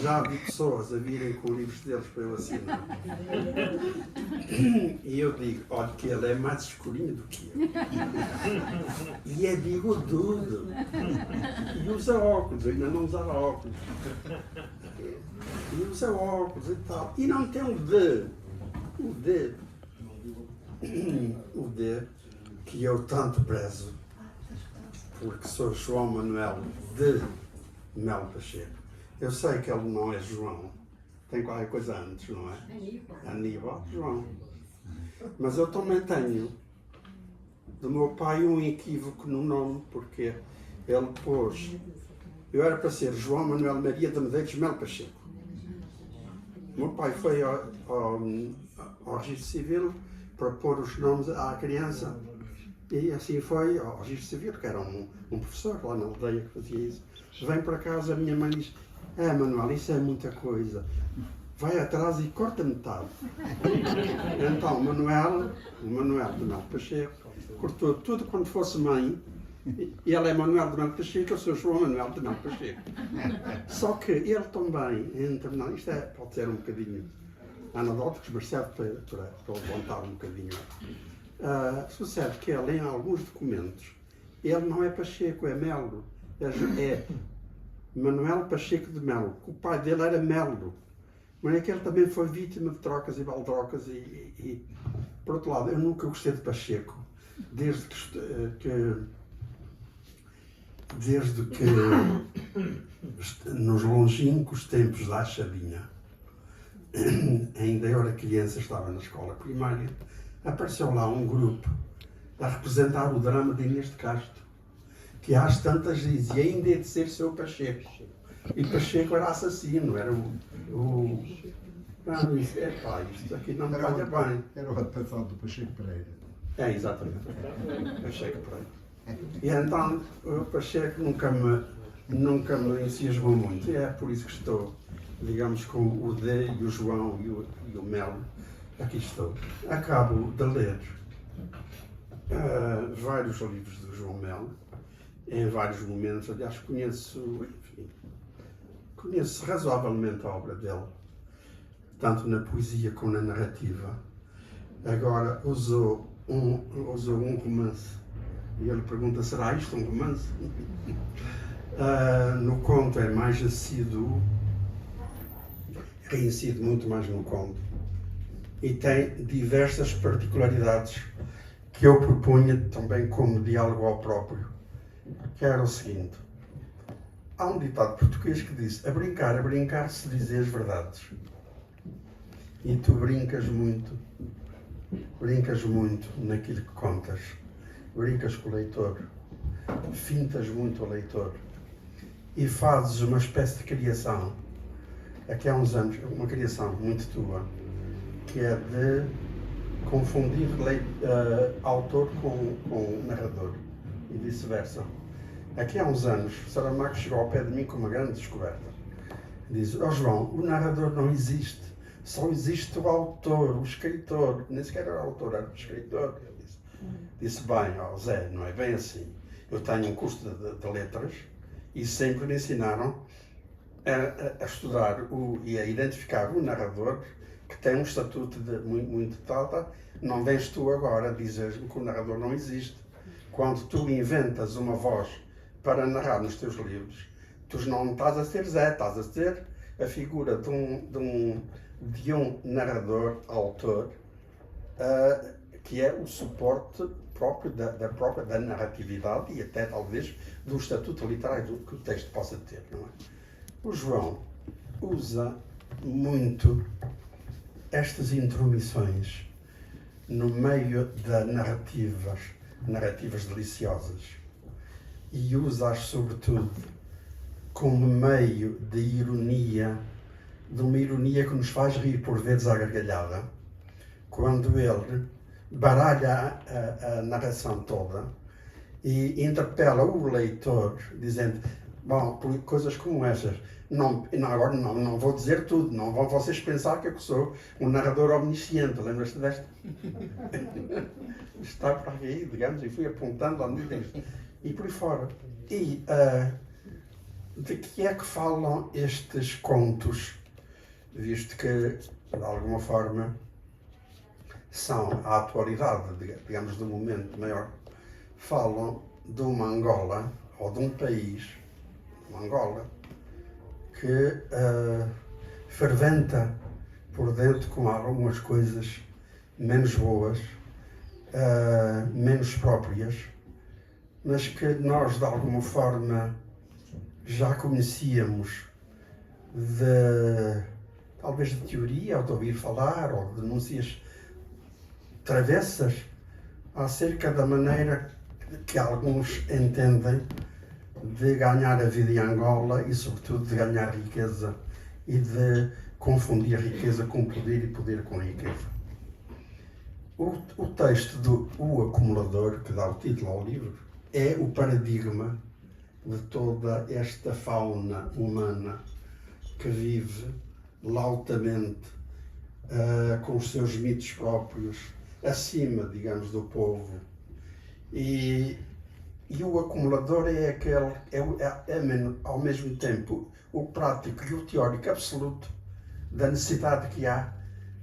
já vi pessoas a virem com livros deles para eu assinar. E eu digo, olha que ele é mais escurinho do que eu. E é bigodudo. E usa óculos, eu ainda não usava óculos. E usa óculos e tal. E não tem o D. O D que eu tanto prezo. Porque sou João Manuel de Melo Pacheco. Eu sei que ele não é João, tem qualquer coisa antes, não é? Aníbal João. Mas eu também tenho do meu pai um equívoco no nome, porque ele pôs. Eu era para ser João Manuel Maria de Medeiros Melo Pacheco. O meu pai foi ao registro civil para pôr os nomes à criança. E assim foi ao registro civil, que era um professor lá na aldeia que fazia isso. Vem para casa, a minha mãe diz, Manuel, isso é muita coisa. Vai atrás e corta metade. Então o Manuel de Melo Pacheco, cortou tudo quando fosse mãe. E ele é Manuel de Melo Pacheco, eu sou João Manuel de Melo Pacheco. Só que ele também, isto pode ser um bocadinho anedótico, mas serve para levantar um bocadinho. Sucede que ele, em alguns documentos, ele não é Pacheco, é Melo. É Manuel Pacheco de Melo. O pai dele era Melo. Mas é que ele também foi vítima de trocas e baldrocas e por outro lado, eu nunca gostei de Pacheco. Desde que nos longínquos tempos da Chavinha, ainda eu era criança, estava na escola primária, apareceu lá um grupo a representar o drama de Inês de Castro, que às tantas dizia ainda é de ser seu Pacheco. E Pacheco era assassino, era Não, isto aqui não me calha bem. Era o passado do Pacheco Pereira. Exatamente. Pacheco Pereira. E então o Pacheco nunca me entusiasmou muito. E é por isso que estou, digamos, com o D e o João e o Melo. Aqui estou. Acabo de ler vários livros do João Melo, em vários momentos. Aliás, conheço razoavelmente a obra dele, tanto na poesia como na narrativa. Agora usou um romance. E ele pergunta, será isto um romance? No conto é mais assíduo, reincido muito mais no conto. E tem diversas particularidades que eu propunha também como diálogo ao próprio, que era o seguinte. Há um ditado português que diz, a brincar se dizem as verdades. E tu brincas muito naquilo que contas. Brincas com o leitor, fintas muito o leitor e fazes uma espécie de criação, aqui há uns anos, uma criação muito tua, que é de confundir autor com narrador e vice-versa. Aqui há uns anos, Saramago chegou ao pé de mim com uma grande descoberta. Diz, João, o narrador não existe, só existe o autor, o escritor, nem sequer era o autor, era o escritor. Disse, bem, Zé, não é bem assim. Eu tenho um curso de letras e sempre me ensinaram a estudar e a identificar o narrador que tem um estatuto muito tal. Não vens tu agora dizer-me que o narrador não existe. Quando tu inventas uma voz para narrar nos teus livros, tu não estás a ser Zé, estás a ser a figura de um narrador, autor, que é o suporte próprio da narratividade e até talvez do estatuto literário que o texto possa ter, não é? O João usa muito estas intromissões no meio de narrativas deliciosas e usa-as sobretudo como meio de ironia, de uma ironia que nos faz rir por vezes à gargalhada, quando ele baralha a narração toda e interpela o leitor, dizendo, bom, por coisas como estas, agora não vou dizer tudo, não vão vocês pensar que eu sou um narrador omnisciente, lembras-te desta? Está para aí, digamos, e fui apontando lá no texto. E por aí fora. E de que é que falam estes contos, visto que, de alguma forma, são a atualidade, digamos, do momento maior, falam de uma Angola, ou de um país, uma Angola, que ferventa por dentro com algumas coisas menos boas, menos próprias, mas que nós, de alguma forma, já conhecíamos talvez de teoria, ou de ouvir falar, ou de denúncias travessas acerca da maneira que alguns entendem de ganhar a vida em Angola e, sobretudo, de ganhar riqueza e de confundir riqueza com poder e poder com riqueza. O texto do O Acumulador, que dá o título ao livro, é o paradigma de toda esta fauna humana que vive lautamente com os seus mitos próprios, acima, digamos, do povo. E o acumulador é ao mesmo tempo o prático e o teórico absoluto da necessidade que há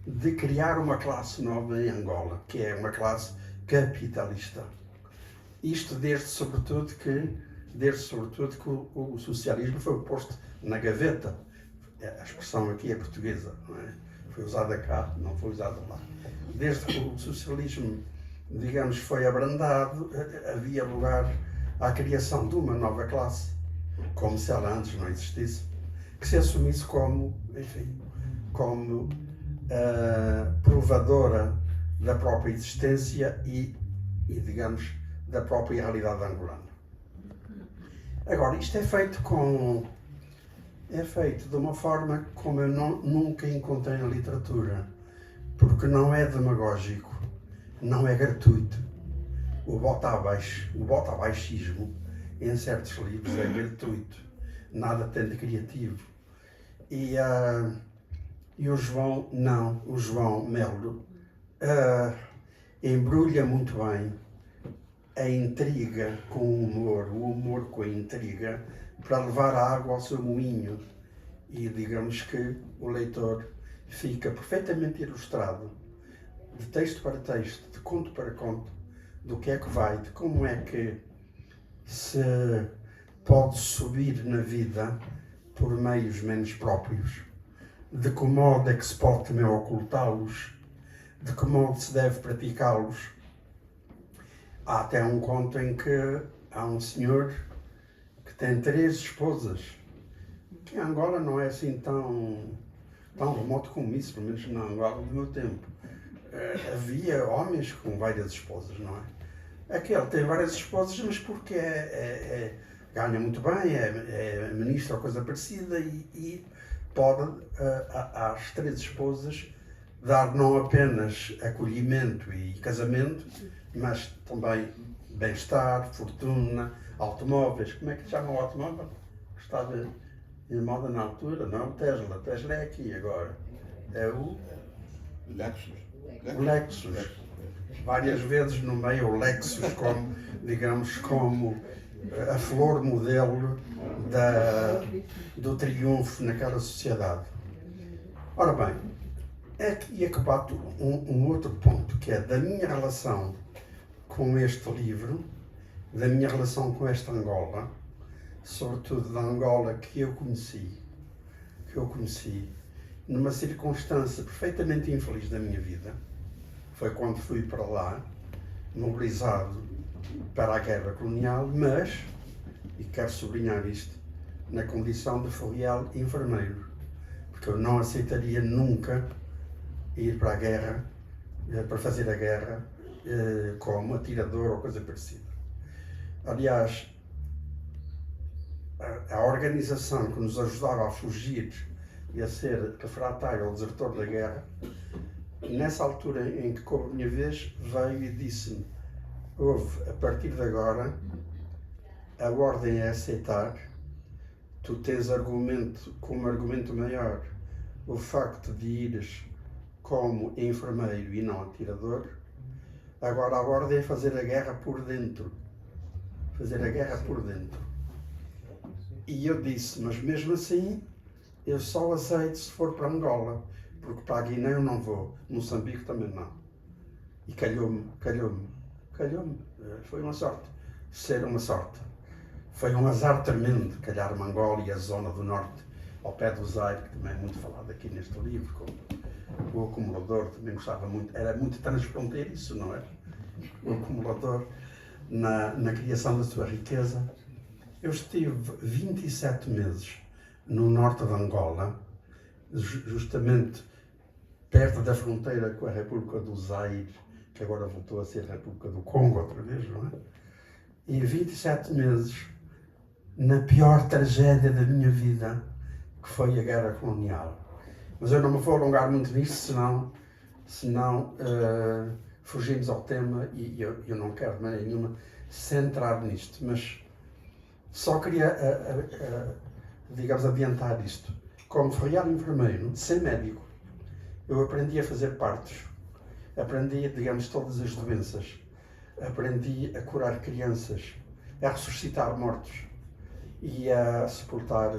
de criar uma classe nova em Angola, que é uma classe capitalista. Isto desde sobretudo que o socialismo foi posto na gaveta. A expressão aqui é portuguesa, não é? Foi usada cá, não foi usada lá. Desde que o socialismo, digamos, foi abrandado, havia lugar à criação de uma nova classe, como se ela antes não existisse, que se assumisse como provadora da própria existência e, digamos, da própria realidade angolana. Agora, isto é feito de uma forma como eu nunca encontrei na literatura, porque não é demagógico, não é gratuito. O bota-abaixismo em certos livros é gratuito, nada tem de criativo. E o João Melo embrulha muito bem a intriga com o humor com a intriga, para levar a água ao seu moinho. E digamos que o leitor fica perfeitamente ilustrado, de texto para texto, de conto para conto, do que é que vai, de como é que se pode subir na vida por meios menos próprios, de que modo é que se pode também ocultá-los, de que modo se deve praticá-los. Há até um conto em que há um senhor que tem 3 esposas, que em Angola não é assim tão remoto como isso, pelo menos na Angola do meu tempo. Havia homens com várias esposas, não é? Aquele tem várias esposas, mas porque ganha muito bem, é ministro ou coisa parecida e pode às 3 esposas dar não apenas acolhimento e casamento, mas também bem-estar, fortuna, automóveis. Como é que se chama o automóvel? Que estava em moda na altura, não? O Tesla. O Tesla é aqui agora. É o Lexus. O Lexus. Várias vezes no meio o Lexus como, digamos, como a flor modelo do triunfo naquela sociedade. Ora bem, aqui é que bato um outro ponto, que é da minha relação com este livro, da minha relação com esta Angola, sobretudo da Angola que eu conheci numa circunstância perfeitamente infeliz da minha vida. Foi quando fui para lá, mobilizado para a guerra colonial, mas, e quero sublinhar isto, na condição de filial enfermeiro, porque eu não aceitaria nunca ir para a guerra, para fazer a guerra como atirador ou coisa parecida. Aliás, a organização que nos ajudava a fugir e a ser refratário ou desertor da guerra, nessa altura em que coube a minha vez, veio e disse-me: a partir de agora, a ordem é aceitar, tu tens como argumento maior o facto de ires como enfermeiro e não atirador, agora a ordem é fazer a guerra por dentro. Fazer a guerra por dentro. E eu disse, mas mesmo assim, eu só aceito se for para Angola, porque para a Guiné eu não vou, Moçambique também não. E calhou-me. Foi uma sorte. Ser uma sorte. Foi um azar tremendo, calhar-me Angola e a zona do norte, ao pé do Zaire, que também é muito falado aqui neste livro, com o acumulador, também gostava muito, era muito transfronteiriço, não é? O acumulador, na criação da sua riqueza. Eu estive 27 meses no norte de Angola, justamente perto da fronteira com a República do Zaire, que agora voltou a ser a República do Congo outra vez, não é? E 27 meses na pior tragédia da minha vida, que foi a guerra colonial. Mas eu não me vou alongar muito nisso, senão fugimos ao tema e eu não quero de maneira nenhuma centrar nisto, mas só queria, digamos, adiantar isto. Como ferroviário enfermeiro, sem médico, eu aprendi a fazer partos, aprendi, digamos, todas as doenças, aprendi a curar crianças, a ressuscitar mortos e a sepultar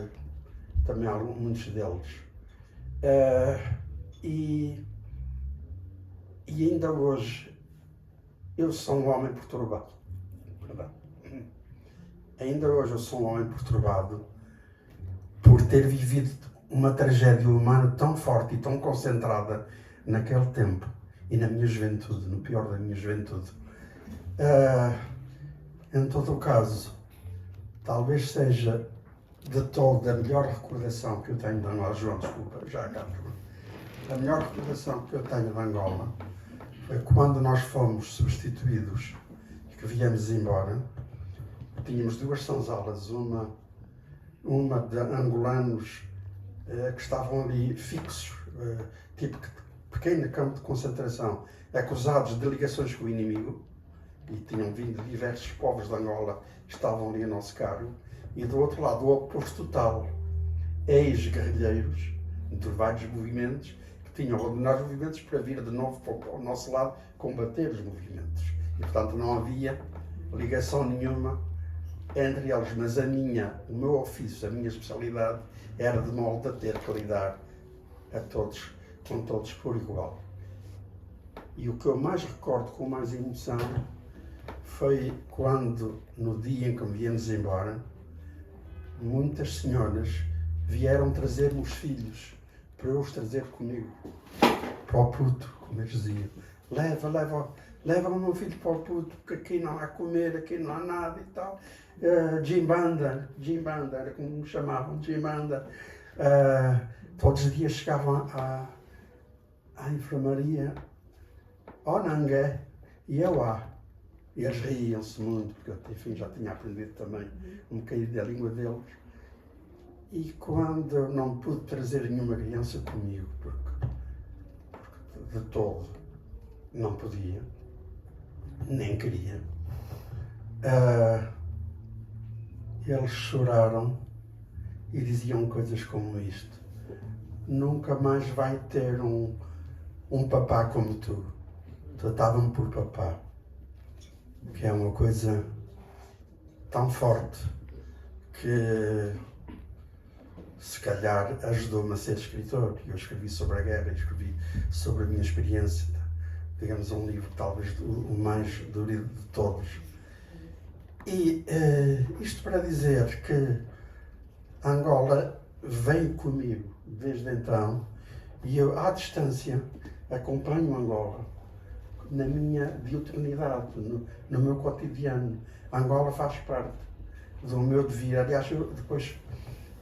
também muitos deles. E ainda hoje eu sou um homem perturbado. Ainda hoje eu sou um homem perturbado por ter vivido uma tragédia humana tão forte e tão concentrada naquele tempo e na minha juventude, no pior da minha juventude. Em todo o caso, talvez seja de todo a melhor recordação que eu tenho de Angola. João, desculpa, já acabo. A melhor recordação que eu tenho de Angola foi quando nós fomos substituídos e que viemos embora. Tínhamos duas senzalas, uma de angolanos que estavam ali fixos, tipo pequeno campo de concentração, acusados de ligações com o inimigo, e tinham vindo diversos povos de Angola, estavam ali a nosso cargo, e do outro lado, o oposto total, ex-guerrilheiros, entre vários movimentos, que tinham abandonado os movimentos para vir de novo para o nosso lado combater os movimentos. E, portanto, não havia ligação nenhuma entre eles, mas o meu ofício, a minha especialidade, era de modo a ter que lidar com todos por igual. E o que eu mais recordo com mais emoção foi quando, no dia em que me viemos embora, muitas senhoras vieram trazer-me os filhos, para eu os trazer comigo, para o puto, como eles diziam. Leva o meu filho para o puto, porque aqui não há comer, aqui não há nada e tal. Jimbanda, era como me chamavam, Jimbanda. Todos os dias chegavam à enfermaria, ao Nangué, e eu lá. E eles riam-se muito, porque eu, enfim, já tinha aprendido também um bocadinho da língua deles. E quando não pude trazer nenhuma criança comigo, porque de todo não podia, nem queria, eles choraram e diziam coisas como isto: nunca mais vai ter um papá como tu. Tratavam-me por papá, que é uma coisa tão forte que se calhar ajudou-me a ser escritor. Eu escrevi sobre a guerra, escrevi sobre a minha experiência, digamos, um livro talvez o mais duro de todos. E isto para dizer que Angola vem comigo desde então, e eu, à distância, acompanho Angola na minha diuturnidade, no meu cotidiano. Angola faz parte do meu devir. Aliás, depois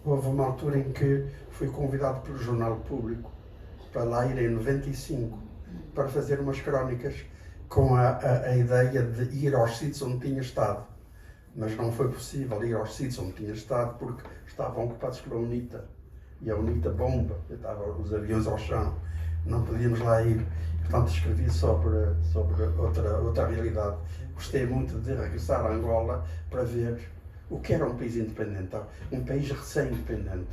houve uma altura em que fui convidado pelo Jornal Público para lá ir em 95 para fazer umas crónicas com a ideia de ir aos sítios onde tinha estado. Mas não foi possível ir aos sítios onde tinha estado porque estavam ocupados pela UNITA. E a UNITA bomba, estavam os aviões ao chão. Não podíamos lá ir. Portanto, escrevi sobre outra realidade. Gostei muito de regressar a Angola para ver o que era um país independente, um país recém-independente.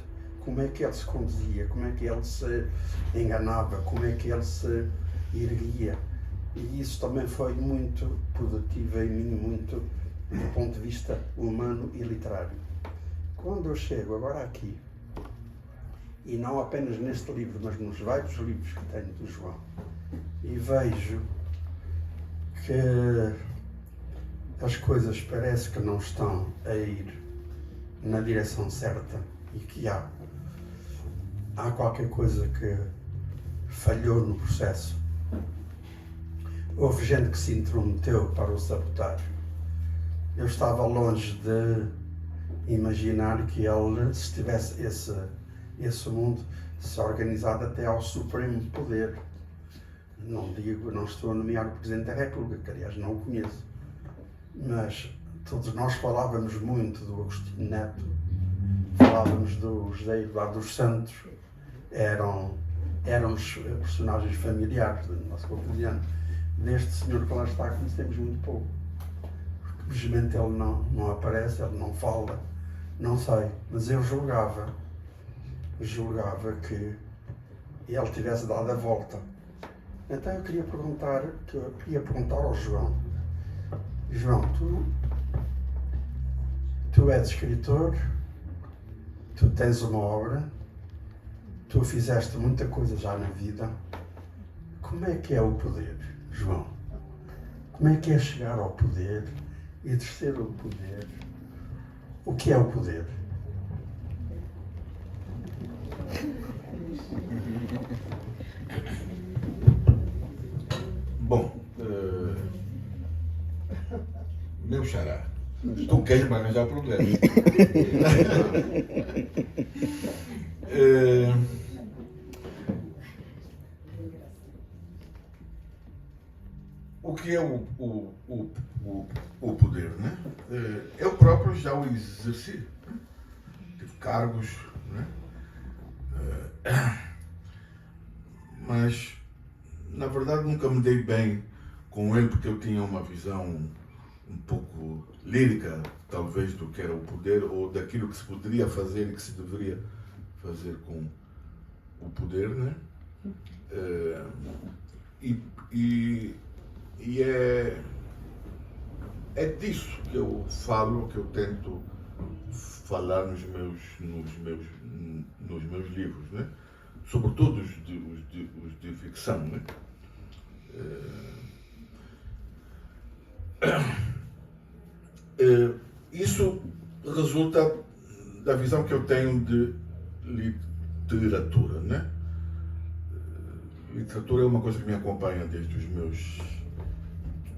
Como é que ele se conduzia, como é que ele se enganava, como é que ele se erguia. E isso também foi muito produtivo em mim, muito do ponto de vista humano e literário. quando eu chego agora aqui, e não apenas neste livro, mas nos vários livros que tenho do João, e vejo que as coisas parece que não estão a ir na direção certa e que há qualquer coisa que falhou no processo. Houve gente que se intrometeu para o sabotar. Eu estava longe de imaginar que ele, se tivesse esse mundo, se organizado até ao supremo poder. Não estou a nomear o Presidente da República, que aliás não o conheço, mas todos nós falávamos muito do Agostinho Neto, falávamos do José Eduardo dos Santos, eram os personagens familiares do nosso cotidiano. Deste senhor que lá está conhecemos muito pouco, porque felizmente ele não aparece, ele não fala, não sei, mas eu julgava que ele tivesse dado a volta. Então eu queria perguntar ao João. João, tu és escritor, tu tens uma obra, tu fizeste muita coisa já na vida. Como é que é o poder, João? Como é que é chegar ao poder, exercer o poder? O que é o poder? Bom, meu xará, tu queres manejar o problema. O que é o poder, né? Eu próprio já o exerci. Tive cargos, né? Mas na verdade nunca me dei bem com ele, porque eu tinha uma visão um pouco lírica, talvez, do que era o poder, ou daquilo que se poderia fazer e que se deveria fazer com o poder, né? E é disso que eu falo, que eu tento falar nos meus livros, né? Sobretudo os de ficção, né? Isso resulta da visão que eu tenho de literatura, né? Literatura é uma coisa que me acompanha desde os meus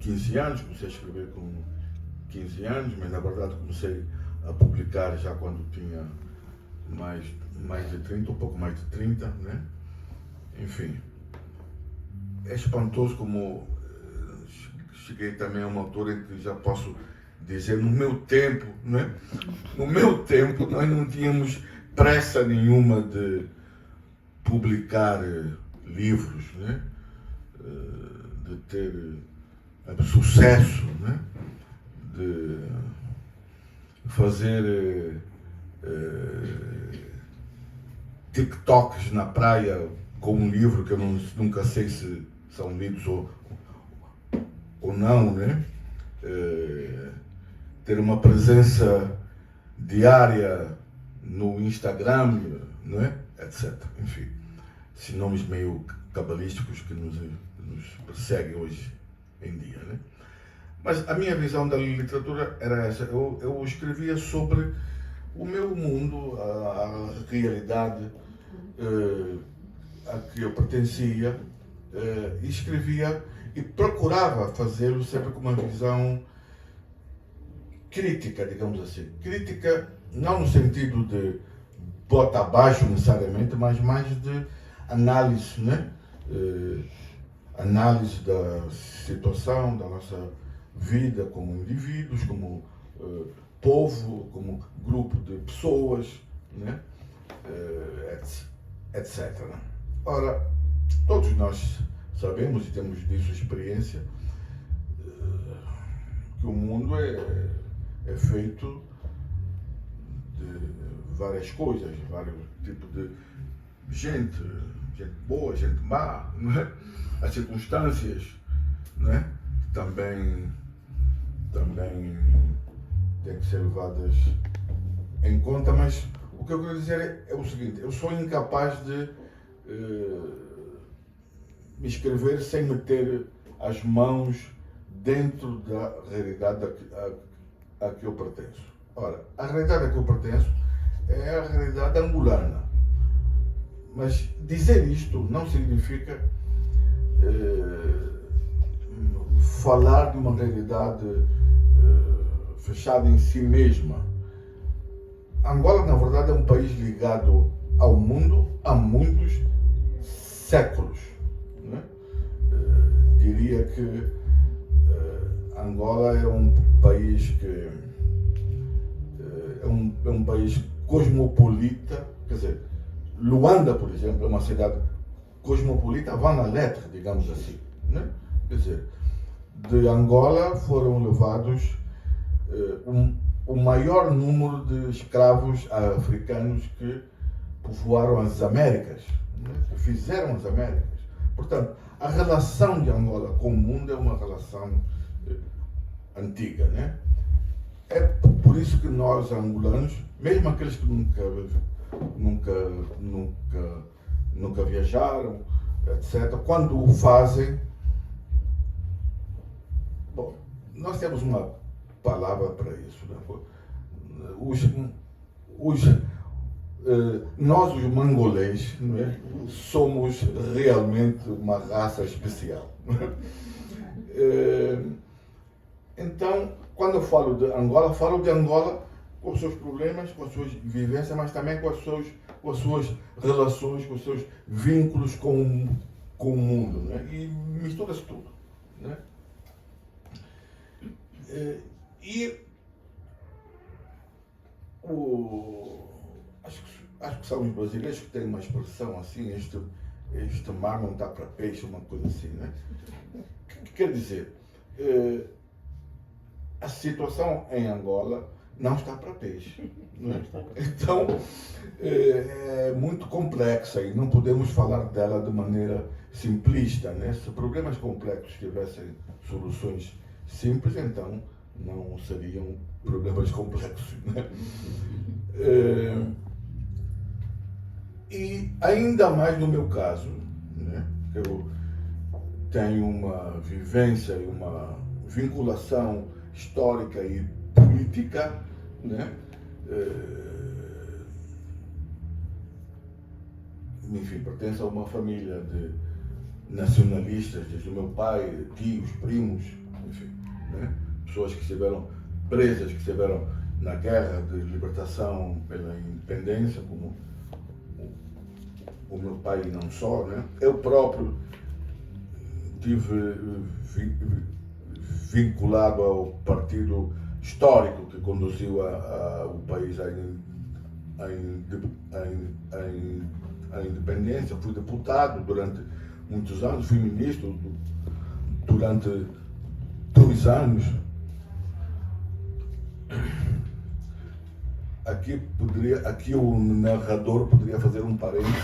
15 anos, comecei a escrever com 15 anos, mas na verdade comecei a publicar já quando tinha mais de 30, um pouco mais de 30, né? Enfim, é espantoso como cheguei também a uma altura em que já posso dizer, no meu tempo, né? No meu tempo nós não tínhamos pressa nenhuma de publicar livros, né? De ter sucesso, né? De fazer TikToks na praia com um livro que eu nunca sei se são lidos ou não, né? Ter uma presença diária no Instagram, né? Etc. Enfim, esses nomes meio cabalísticos que nos perseguem hoje em dia, né? Mas a minha visão da literatura era essa. Eu escrevia sobre o meu mundo, a realidade a que eu pertencia, e escrevia e procurava fazê-lo sempre com uma visão crítica, digamos assim. Crítica não no sentido de bota abaixo necessariamente, mas mais de análise, né? Análise da situação, da nossa vida como indivíduos, como povo, como grupo de pessoas, né? Etc. Né? Ora, todos nós sabemos e temos disso experiência que o mundo é feito de várias coisas, vários tipos de gente boa, gente má, não é? As circunstâncias, não é? Também têm que ser levadas em conta, mas o que eu quero dizer é o seguinte: eu sou incapaz de me inscrever sem meter as mãos dentro da realidade a que eu pertenço. Ora, a realidade a que eu pertenço é a realidade angolana. Mas dizer isto não significa falar de uma realidade fechada em si mesma. Angola, na verdade, é um país ligado ao mundo há muitos séculos. Né? Diria que Angola é um país que é um país cosmopolita, quer dizer, Luanda, por exemplo, é uma cidade cosmopolita, van na letra, digamos assim. Né? Quer dizer, de Angola foram levados o maior número de escravos africanos que povoaram as Américas, né? Que fizeram as Américas. Portanto, a relação de Angola com o mundo é uma relação antiga, né? É por isso que nós, angolanos, mesmo aqueles que nunca viajaram, etc., quando o fazem, bom, nós temos uma palavra para isso, né? Nós, os mangolês, né, somos realmente uma raça especial. Então, quando eu falo de Angola com os seus problemas, com as suas vivências, mas também com as suas relações, com os seus vínculos com o mundo, né? E mistura-se tudo, né? Acho que são os brasileiros que têm uma expressão assim, este mar não está para peixe, uma coisa assim, né? Quer dizer, a situação em Angola não está para peixe. Né? Então, é muito complexa e não podemos falar dela de maneira simplista. Né? Se problemas complexos tivessem soluções simples, então não seriam problemas complexos. Né? E ainda mais no meu caso, né? Eu tenho uma vivência e uma vinculação histórica e política, né? Enfim, pertence a uma família de nacionalistas, desde o meu pai, tios, primos, enfim, né? Pessoas que estiveram presas, que estiveram na guerra de libertação pela independência, como o meu pai e não só, né? Eu próprio tive vinculado ao partido histórico que conduziu o país à independência. Fui deputado durante muitos anos, fui ministro durante 2 anos. Aqui o narrador poderia fazer um parênteses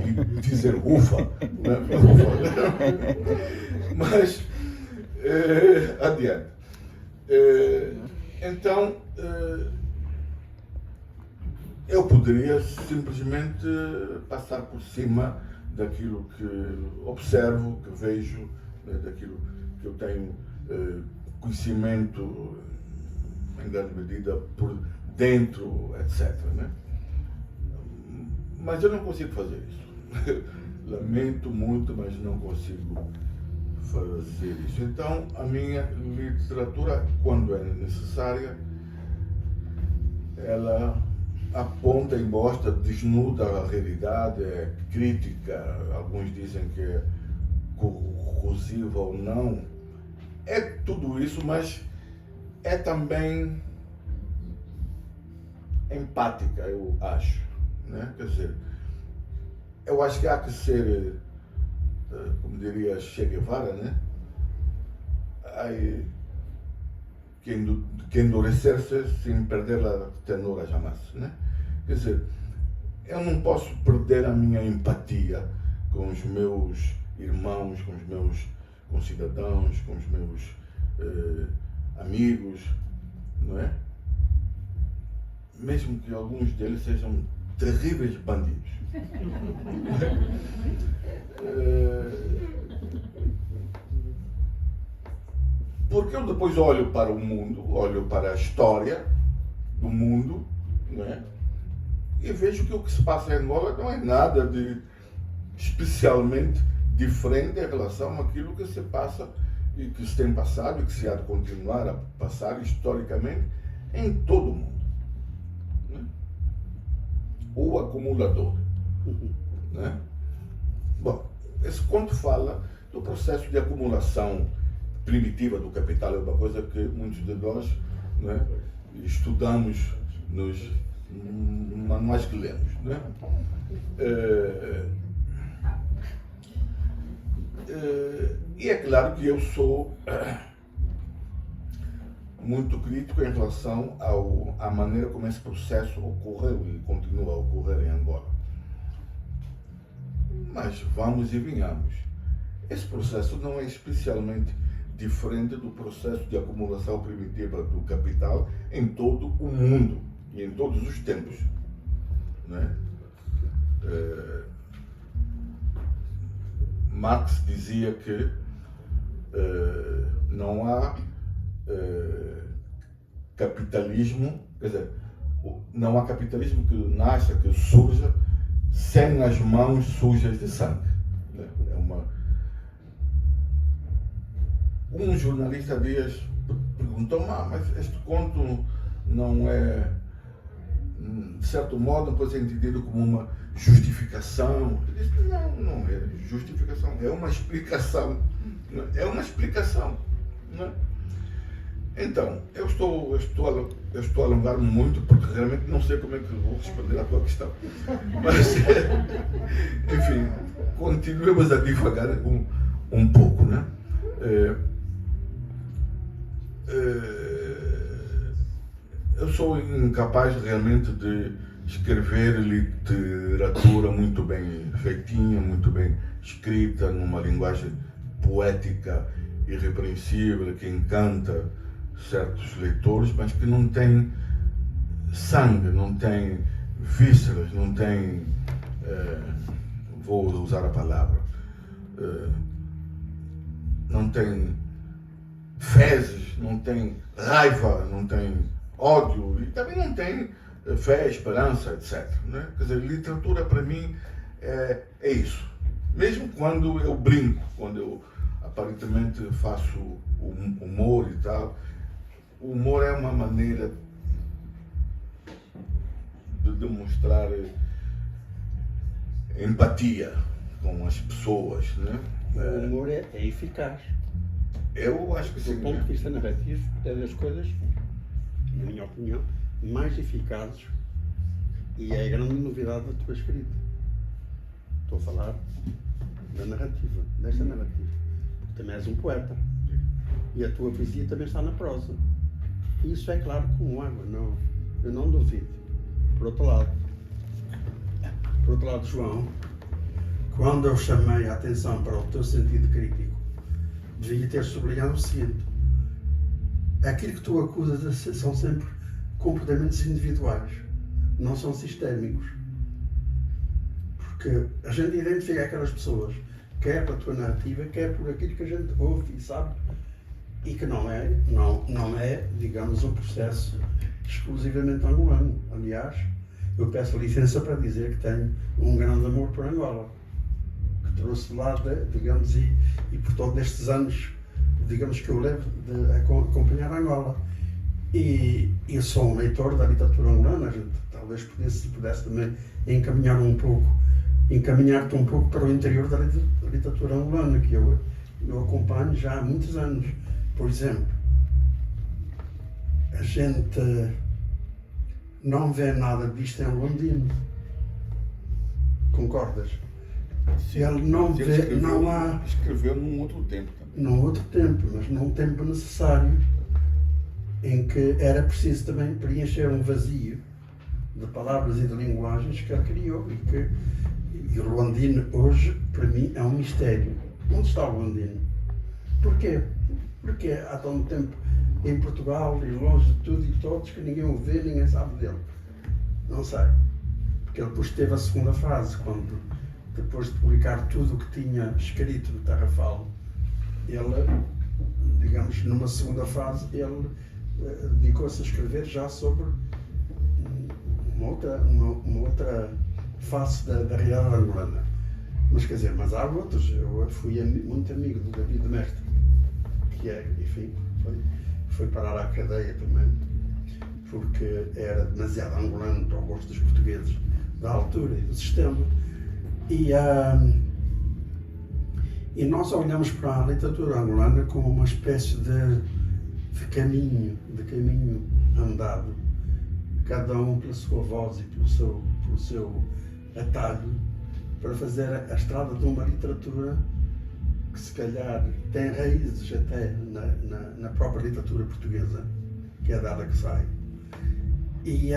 e dizer ufa, né? Mas adiante. Então, eu poderia simplesmente passar por cima daquilo que observo, que vejo, né, daquilo que eu tenho conhecimento, em grande medida, por dentro, etc. Né? Mas eu não consigo fazer isso. Lamento muito, mas não consigo fazer isso. Então, a minha literatura, quando é necessária, ela aponta e mostra, desnuda a realidade, é crítica, alguns dizem que é corrosiva ou não. É tudo isso, mas é também empática, eu acho. Né? Quer dizer, eu acho que há que ser, como diria Che Guevara, né? Hay que endurecer-se sem perder a ternura jamais. Né? Quer dizer, eu não posso perder a minha empatia com os meus irmãos, com os meus concidadãos, com os meus amigos, não é? mesmo que alguns deles sejam terríveis bandidos. Porque eu depois olho para o mundo, olho para a história do mundo, né? E vejo que o que se passa em Angola não é nada de especialmente diferente em relação àquilo que se passa e que se tem passado e que se há de continuar a passar historicamente em todo o mundo. Né? O acumulador. Né? Bom, esse conto fala do processo de acumulação primitiva do capital, é uma coisa que muitos de nós, né, estudamos nos manuais que lemos. Né? E é claro que eu sou muito crítico em relação à maneira como esse processo ocorreu e continua a ocorrer em Angola. Mas vamos e venhamos. Esse processo não é especialmente diferente do processo de acumulação primitiva do capital em todo o mundo e em todos os tempos. Né? Marx dizia que não há capitalismo, quer dizer, não há capitalismo que nasça, que surja sem as mãos sujas de sangue. Né? Um jornalista dias perguntou, mas este conto não é, de certo modo, pode ser entendido como uma justificação. Eu disse, não é justificação, é uma explicação. É uma explicação. Né? Então, eu estou a alongar muito porque realmente não sei como é que vou responder à tua questão. Mas, enfim, continuemos a divagar um pouco, né? Eu sou incapaz realmente de escrever literatura muito bem feitinha, muito bem escrita, numa linguagem poética, irrepreensível, que encanta certos leitores, mas que não tem sangue, não tem vísceras, não tem, vou usar a palavra, não tem fezes, não tem raiva, não tem ódio e também não tem fé, esperança, etc. Né? Quer dizer, literatura para mim é isso. Mesmo quando eu brinco, quando eu aparentemente faço humor e tal, o humor é uma maneira de demonstrar empatia com as pessoas. Né? O humor é eficaz. Eu acho que sim. Do ponto de vista narrativo, é das coisas, na minha opinião, mais eficazes e é a grande novidade da tua escrita. Estou a falar da narrativa, desta narrativa. Porque também és um poeta e a tua poesia também está na prosa. E isso é claro como água, eu não duvido. Por outro lado, João, quando eu chamei a atenção para o teu sentido crítico, devia ter sublinhado o seguinte: aquilo que tu acusas são sempre comportamentos individuais, não são sistémicos. Porque a gente identifica aquelas pessoas, quer pela tua narrativa, quer por aquilo que a gente ouve e sabe, e que não é, digamos, um processo exclusivamente angolano. Aliás, eu peço licença para dizer que tenho um grande amor por Angola, que trouxe lá, digamos, e por todos estes anos, digamos, que eu levo de acompanhar Angola. E eu sou um leitor da literatura angolana. A gente talvez pudesse também encaminhar-te um pouco para o interior da literatura angolana, que eu acompanho já há muitos anos. Por exemplo, a gente não vê nada disto em Londrino. Concordas? Sim, ele não vê, não há... Escreveu num outro tempo também. Num outro tempo, mas num tempo necessário, em que era preciso também preencher um vazio de palavras e de linguagens que ele criou e o Luandino hoje, para mim, é um mistério. Onde está o Luandino? Porquê? Porque há tanto tempo em Portugal e longe de tudo e todos que ninguém o vê, ninguém sabe dele. Não sei. Porque ele depois teve a segunda fase, quando, depois de publicar tudo o que tinha escrito do Tarrafal, ele, digamos, numa segunda fase, ele dedicou-se a escrever já sobre uma outra face da realidade angolana. Mas quer dizer, mas há outros. Eu fui muito amigo do David Mestre, que é, enfim, foi parar à cadeia também, porque era demasiado angolano para o gosto dos portugueses da altura e do sistema. E nós olhamos para a literatura angolana como uma espécie de caminho andado, cada um pela sua voz e pelo seu atalho, para fazer a estrada de uma literatura que se calhar tem raízes até na própria literatura portuguesa, que é dada que sai. E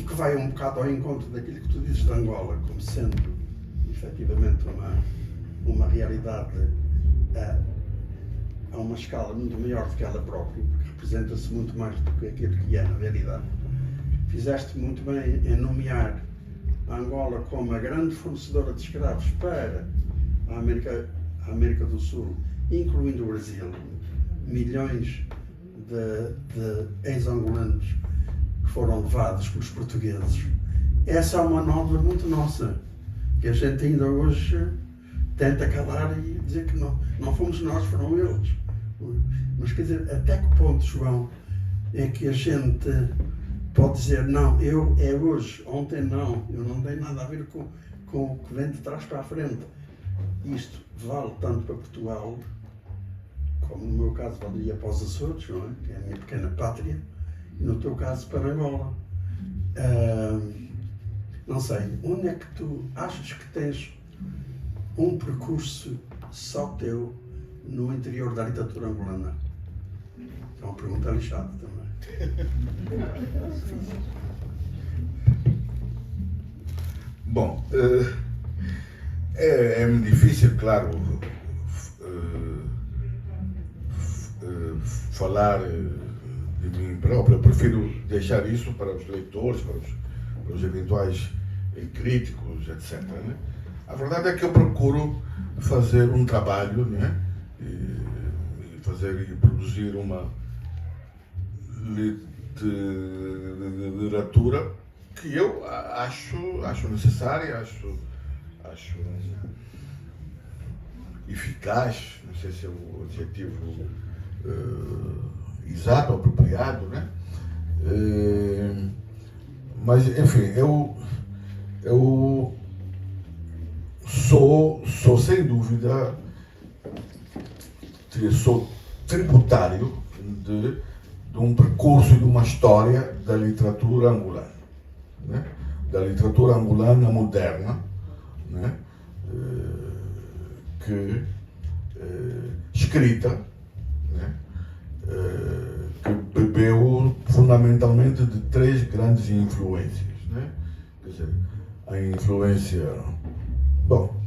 que vai um bocado ao encontro daquilo que tu dizes de Angola, como sendo efetivamente uma realidade a uma escala muito maior do que ela própria, porque representa-se muito mais do que aquilo que é na realidade. Fizeste muito bem em nomear a Angola como a grande fornecedora de escravos para a América do Sul, incluindo o Brasil. Milhões de ex-angolanos que foram levados pelos portugueses. Essa é uma nova muito nossa, que a gente ainda hoje tenta calar e dizer que não fomos nós, foram eles. Mas quer dizer, até que ponto, João, é que a gente pode dizer, não, é hoje, ontem não, eu não tenho nada a ver com o que vem de trás para a frente. Isto vale tanto para Portugal, como no meu caso valia para os Açores, não é? Que é a minha pequena pátria, e no teu caso para Angola. Não sei, onde é que tu achas que tens um percurso só teu no interior da literatura angolana? É uma pergunta lixada também. Bom, é difícil, claro, falar de mim próprio. Eu prefiro deixar isso para os leitores, para os eventuais críticos, etc. Né? A verdade é que eu procuro fazer um trabalho, né? E produzir uma literatura que eu acho necessária, acho eficaz, não sei se é o adjetivo exato, apropriado, né? Mas, enfim, eu sou sem dúvida, sou tributário de um percurso e de uma história da literatura angolana, né? Da literatura angolana moderna, né? Escrita, né? Que bebeu fundamentalmente de três grandes influências, né? Quer dizer, a influência, bom,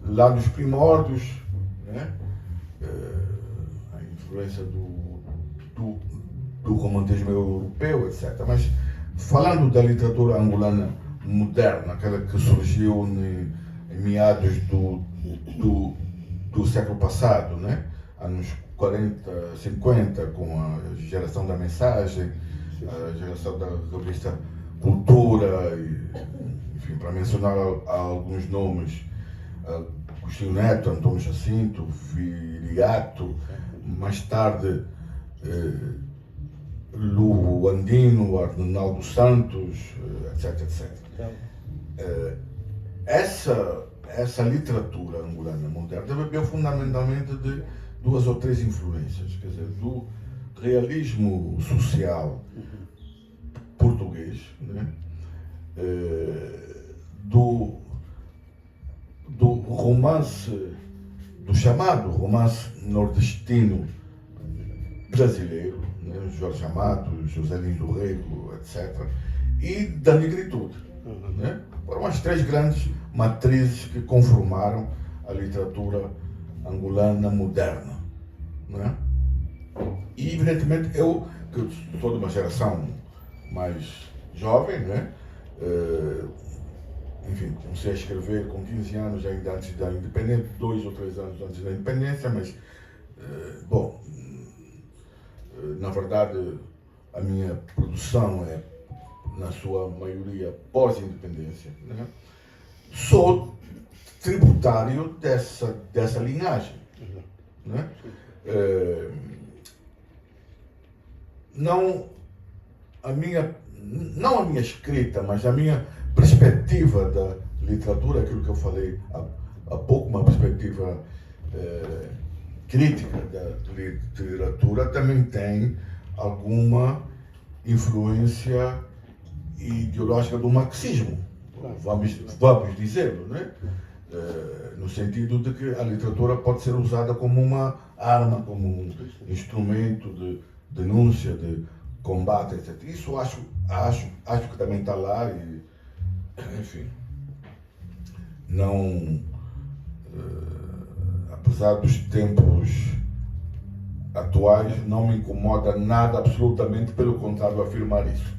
lá dos primórdios, né? A influência do romantismo europeu, etc. Mas falando da literatura angolana moderna, aquela que surgiu em meados do século passado, né? Anos 40, 50, com a geração da mensagem, a geração da revista Cultura, enfim, para mencionar alguns nomes, Agostinho Neto, Antônio Jacinto, Viriato, mais tarde Lu Andino, Arnaldo Santos, etc, etc. Essa literatura angolana moderna bebeu fundamentalmente de duas ou três influências, quer dizer, do realismo social português, né? Do romance, do chamado romance nordestino brasileiro, né? Jorge Amado, José Lindo Rego, etc. E da negritude, né? Foram as três grandes matrizes que conformaram a literatura angolana moderna, né? E evidentemente eu, que sou de uma geração mais jovem, né? Enfim, comecei a escrever com 15 anos, ainda antes da independência, 2 ou 3 anos antes da independência, mas, bom, na verdade, a minha produção é, na sua maioria, pós-independência, né? Sou tributário dessa linhagem, né? Não a minha escrita, mas a minha perspectiva da literatura, aquilo que eu falei há pouco, uma perspectiva crítica da literatura, também tem alguma influência ideológica do marxismo, vamos dizê-lo, né? No sentido de que a literatura pode ser usada como uma arma, como um instrumento de denúncia, de combate, etc. Isso acho que também está lá e, enfim, não, apesar dos tempos atuais, não me incomoda nada, absolutamente, pelo contrário, afirmar isso.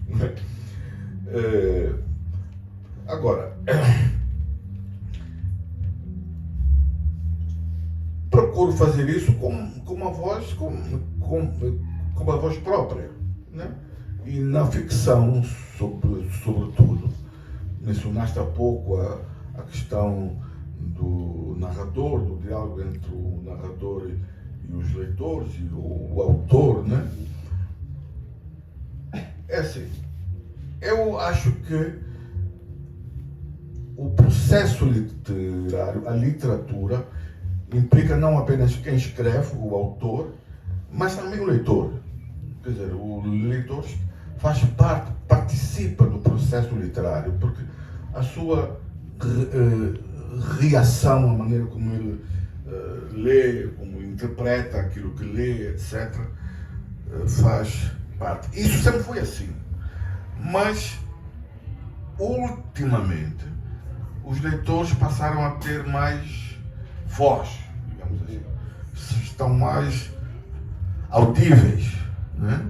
Agora, procuro fazer isso com uma voz, com uma voz própria, né? E na ficção, sobretudo. Mencionaste há pouco a questão do narrador, do diálogo entre o narrador e os leitores, e o autor, né? É assim, eu acho que o processo literário, a literatura, implica não apenas quem escreve, o autor, mas também o leitor. Quer dizer, o leitor faz parte, participa do processo literário, porque a sua reação, a maneira como ele lê, como interpreta aquilo que lê, etc., faz parte. Isso sempre foi assim. Mas, ultimamente, os leitores passaram a ter mais voz, digamos assim. Estão mais audíveis, né?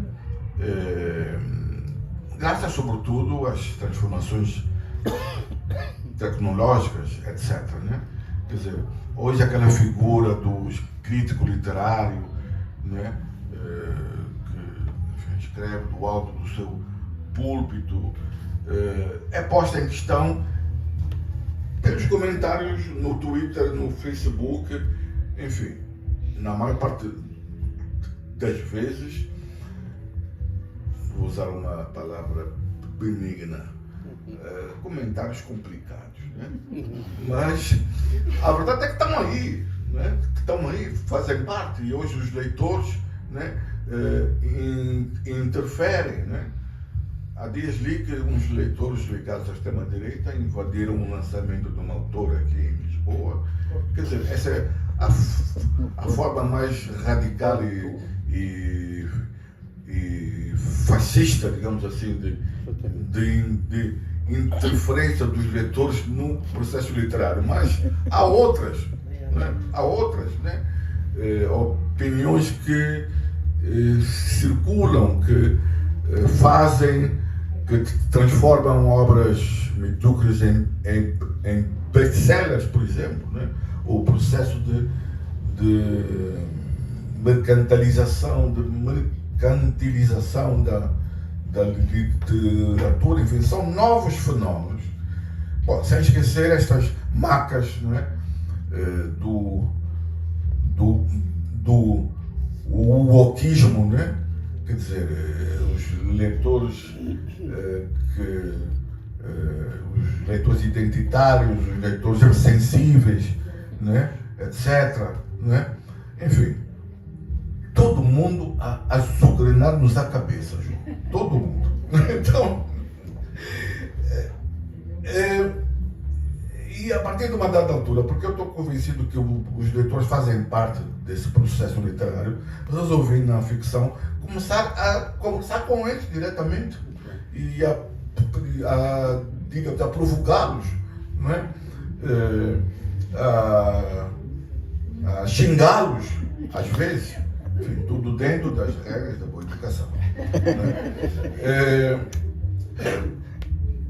Graças, sobretudo, às transformações tecnológicas, etc., né? Quer dizer, hoje aquela figura do crítico literário, né? Que, enfim, escreve do alto do seu púlpito, é posta em questão pelos comentários no Twitter, no Facebook, enfim, na maior parte das vezes, vou usar uma palavra benigna, comentários complicados, né? Mas a verdade é que estão aí, né? Estão aí, fazem parte, e hoje os leitores, né, interferem, né? Há dias li que uns leitores ligados à extrema-direita invadiram o lançamento de uma autora aqui em Lisboa. Quer dizer, essa é a forma mais radical e fascista, digamos assim, de interferência dos leitores no processo literário. Mas há outras, né? Opiniões que circulam, que fazem, que transformam obras medíocres em best-sellers, por exemplo, né? O processo de mercantilização da literatura, enfim, são novos fenómenos. Bom, sem esquecer estas marcas, né, do wokismo, né? Quer dizer, os leitores os leitores identitários, os leitores sensíveis, né, etc., né? Enfim, todo mundo a azucrinar-nos a cabeça, João. Todo mundo. Então, e a partir de uma dada altura, porque eu estou convencido que os leitores fazem parte desse processo literário, resolvi na ficção começar a conversar com eles diretamente e a provocá-los, não é? A xingá-los, às vezes, enfim, tudo dentro das regras da boa educação, né?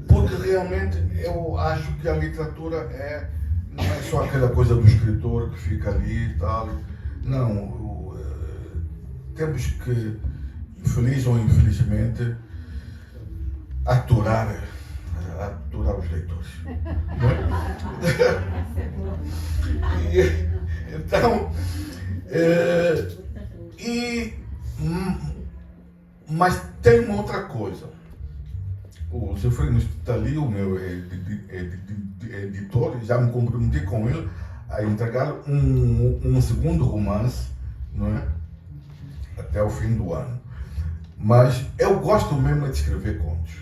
Porque realmente eu acho que a literatura não é só aquela coisa do escritor que fica ali e tal. Não, temos que, infeliz ou infelizmente, aturar os leitores. Então, mas tem uma outra coisa. O Zeferino está ali, o meu editor, já me comprometi com ele a entregar um segundo romance, não é? Até o fim do ano. Mas eu gosto mesmo de escrever contos.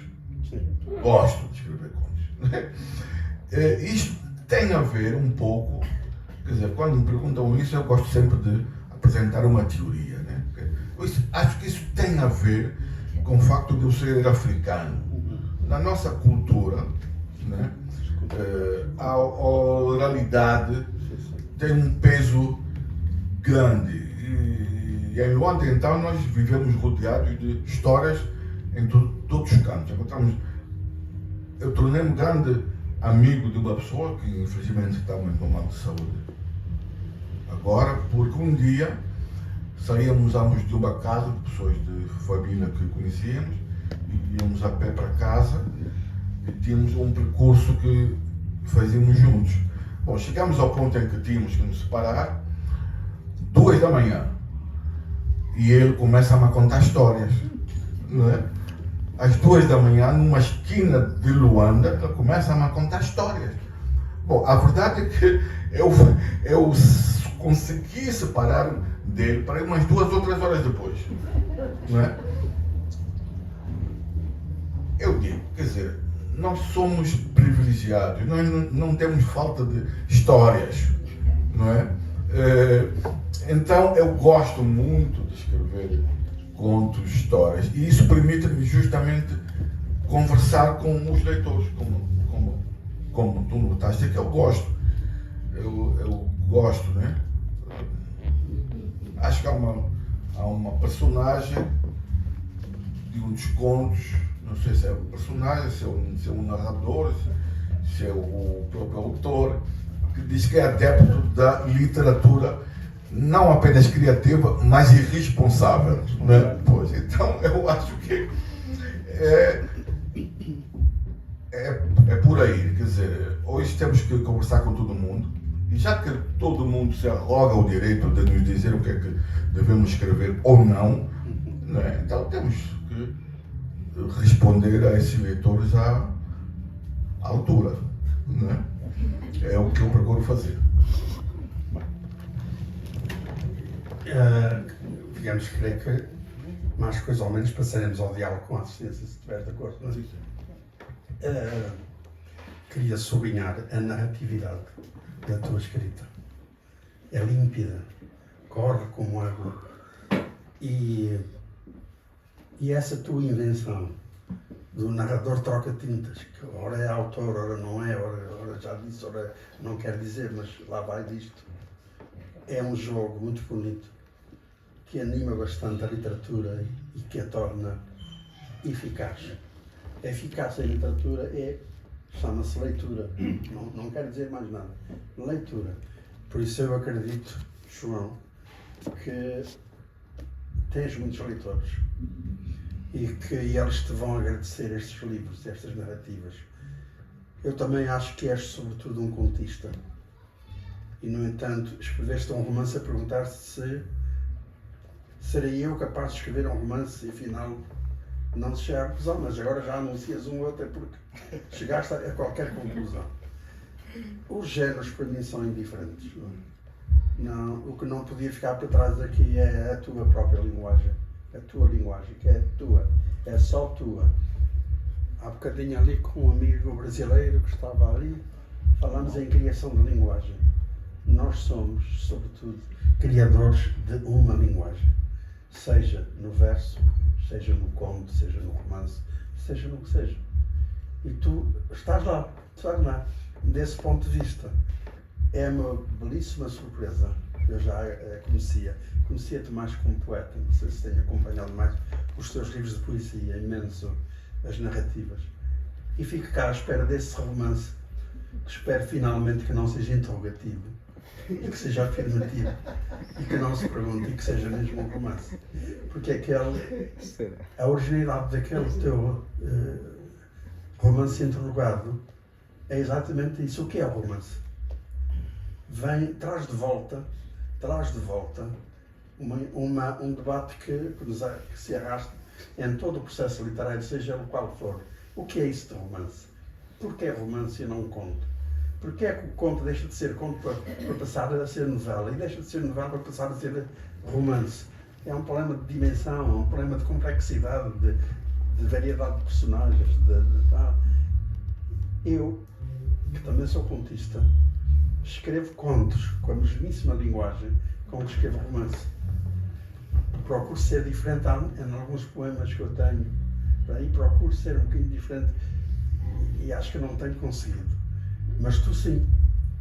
Gosto de escrever contos. Isto tem a ver um pouco, quer dizer, quando me perguntam isso, eu gosto sempre de apresentar uma teoria, né? Acho que isso tem a ver com o facto de eu ser africano. Na nossa cultura, né, a oralidade tem um peso grande. E em Luanda, então, nós vivemos rodeados de histórias em todos os cantos. Eu tornei-me grande amigo de uma pessoa que, infelizmente, está muito mal de saúde agora, porque um dia saíamos ambos de uma casa de pessoas de família que conhecíamos, e íamos a pé para casa e tínhamos um percurso que fazíamos juntos. Bom, chegamos ao ponto em que tínhamos que nos separar, 2 da manhã, e ele começa-me a contar histórias, não é? Às 2 da manhã, numa esquina de Luanda, ele começa-me a contar histórias. Bom, a verdade é que eu consegui separar dele para umas 2 ou 3 horas depois, não é? Eu digo, quer dizer, nós somos privilegiados, nós não temos falta de histórias, não é? Então eu gosto muito de escrever contos, histórias, e isso permite-me justamente conversar com os leitores, como tu notaste, que eu gosto. Eu gosto, né? Acho que há uma personagem de um dos contos, não sei se é o personagem, se é um narrador, se é o próprio autor, que diz que é adepto da literatura não apenas criativa, mas irresponsável, né? Pois, então eu acho que é por aí, quer dizer, hoje temos que conversar com todo mundo, e já que todo mundo se arroga o direito de nos dizer o que é que devemos escrever ou não, né? Então temos que responder a esses leitores à altura, né? É o que eu procuro fazer. Digamos, creio que mais coisa ou menos passaremos ao diálogo com a assistência, se estiver de acordo. Queria sublinhar a narratividade da tua escrita. É límpida, corre como água. E essa tua invenção do narrador troca tintas, que ora é autor, ora não é, ora já disse, ora não quer dizer, mas lá vai disto. É um jogo muito bonito, que anima bastante a literatura e que a torna eficaz. A eficácia da literatura chama-se leitura, não quer dizer mais nada. Leitura. Por isso eu acredito, João, que tens muitos leitores e que eles te vão agradecer estes livros, estas narrativas. Eu também acho que és sobretudo um contista. E, no entanto, escreveste um romance a perguntar-te se serei eu capaz de escrever um romance e, afinal, não se chega à conclusão, mas agora já anuncias um outro, é porque chegaste a qualquer conclusão. Os géneros, para mim, são indiferentes. Não, o que não podia ficar para trás aqui é a tua própria linguagem. A tua linguagem, que é tua, é só tua. Há bocadinho ali com um amigo brasileiro que estava ali, falamos em criação de linguagem. Nós somos, sobretudo, criadores de uma linguagem, seja no verso, seja no conto, seja no romance, seja no que seja. E tu estás lá. Desse ponto de vista, é uma belíssima surpresa. Eu já conhecia-te mais como poeta, não sei se tenho acompanhado mais os teus livros de poesia, é imenso, as narrativas. E fico cá à espera desse romance, que espero finalmente que não seja interrogativo, e que seja afirmativo, e que não se pergunte, e que seja mesmo um romance. Porque a originalidade daquele teu romance interrogado é exatamente isso. O que é o romance? Traz de volta um debate que se arrasta em todo o processo literário, seja o qual for. O que é isso de romance? Porquê é romance e não conto? Porquê é que o conto deixa de ser conto para passar a ser novela e deixa de ser novela para passar a ser romance? É um problema de dimensão, é um problema de complexidade, de variedade de personagens. Eu, que também sou contista, escrevo contos com a mesmíssima linguagem com que escrevo romance. Procuro ser diferente em alguns poemas que eu tenho, e procuro ser um bocadinho diferente, e acho que não tenho conseguido. Mas tu sim,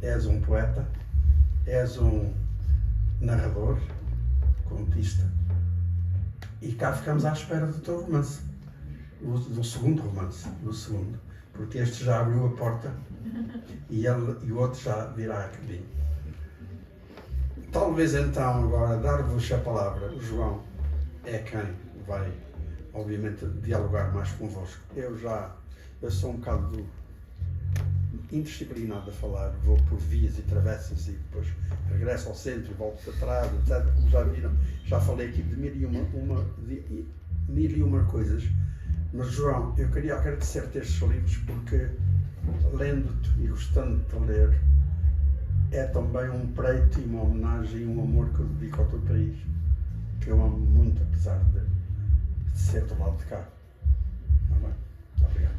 és um poeta, és um narrador, contista, e cá ficamos à espera do teu romance, do segundo romance, porque este já abriu a porta e o outro já virá a caminho. Talvez então agora dar-vos a palavra. O João é quem vai, obviamente, dialogar mais convosco. Eu sou um bocado indisciplinado a falar, vou por vias e travessas e depois regresso ao centro e volto para trás, etc. Como já viram, já falei aqui de mil e uma coisas. Mas, João, eu queria agradecer-te estes livros porque, lendo-te e gostando de te ler, é também um preito e uma homenagem e um amor que eu dedico ao teu país, que eu amo muito, apesar de ser do lado de cá. Tá bem? Muito obrigado.